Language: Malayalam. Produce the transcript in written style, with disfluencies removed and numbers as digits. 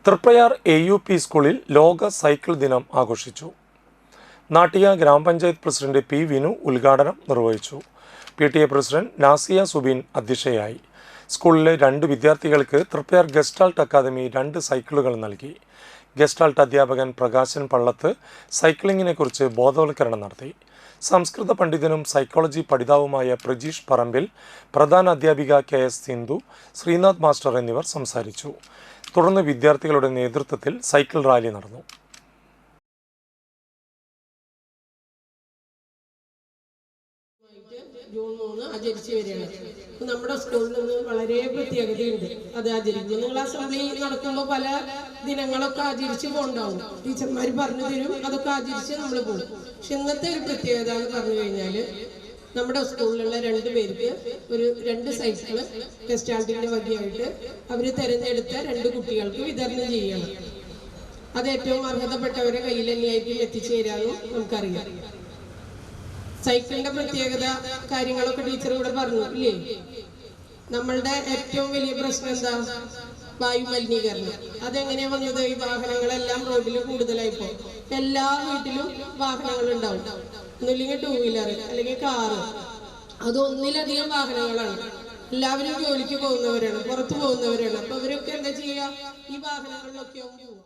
തൃപ്രയാർ AUP സ്കൂളിൽ ലോക സൈക്കിൾ ദിനം ആഘോഷിച്ചു. നാട്ടിക ഗ്രാമപഞ്ചായത്ത് പ്രസിഡന്റ് P. വിനു ഉദ്ഘാടനം നിർവഹിച്ചു. PTA പ്രസിഡന്റ് നാസിയ സുബീൻ അധ്യക്ഷയായി. സ്കൂളിലെ 2 വിദ്യാർത്ഥികൾക്ക് തൃപ്രയാർ ഗസ്റ്റാൾട്ട് അക്കാദമി 2 സൈക്കിളുകൾ നൽകി. ഗസ്റ്റാൾട്ട് അധ്യാപകൻ പ്രകാശൻ പള്ളത്ത് സൈക്ലിങ്ങിനെക്കുറിച്ച് ബോധവൽക്കരണം നടത്തി. സംസ്കൃത പണ്ഡിതനും സൈക്കോളജി പഠിതാവുമായ പ്രജീഷ് പറമ്പിൽ, പ്രധാന അധ്യാപിക KS സിന്ധു, ശ്രീനാഥ് മാസ്റ്റർ എന്നിവർ സംസാരിച്ചു. തുടർന്ന് വിദ്യാർത്ഥികളുടെ നേതൃത്വത്തിൽ സൈക്കിൾ റാലി നടന്നു. ജൂൺ 3 ആചരിച്ചു വരികയാണ്. നമ്മുടെ സ്കൂളിൽ നിന്ന് വളരെ പ്രത്യേകതയുണ്ട്. അത് ആചരിക്കും. നിങ്ങൾ അസംബ്ലി നടക്കുമ്പോൾ പല ദിനങ്ങളൊക്കെ ആചരിച്ച് പോകണ്ടാവും. ടീച്ചർമാർ പറഞ്ഞു തരും, അതൊക്കെ ആചരിച്ച് നമ്മൾ പോകും. പക്ഷെ ഇന്നത്തെ ഒരു പ്രത്യേകത എന്ന് പറഞ്ഞു കഴിഞ്ഞാൽ നമ്മുടെ സ്കൂളിലുള്ള 2 പേർക്ക് 2 സൈക്കിള് ഗസ്റ്റാൾട്ടിന്റെ വകയായിട്ട് അവർ തിരഞ്ഞെടുത്ത 2 കുട്ടികൾക്ക് വിതരണം ചെയ്യണം. അത് ഏറ്റവും അർഹതപ്പെട്ടവരെ കയ്യിൽ തന്നെയായിരിക്കും എത്തിച്ചേരാനും നമുക്കറിയാം. സൈക്കിളിന്റെ പ്രത്യേകത കാര്യങ്ങളൊക്കെ ടീച്ചർ ഇവിടെ പറഞ്ഞു ഇല്ലേ? നമ്മളുടെ ഏറ്റവും വലിയ പ്രശ്നം എന്താ? വായു മലിനീകരണം. അതെങ്ങനെയാ വന്നത്? ഈ വാഹനങ്ങളെല്ലാം റോഡിൽ കൂടുതലായിപ്പോ എല്ലാ വീട്ടിലും വാഹനങ്ങൾ ഉണ്ടാവും. ഒന്നില്ലെങ്കിൽ 2 വീലർ അല്ലെങ്കിൽ കാറ്. അത് ഒന്നിലധികം വാഹനങ്ങളാണ്. എല്ലാവരും ജോലിക്ക് പോകുന്നവരാണ്, പുറത്തു പോകുന്നവരാണ്. അപ്പൊ അവരൊക്കെ എന്താ ചെയ്യുക? ഈ വാഹനങ്ങളിലൊക്കെ ആവും പോവുക.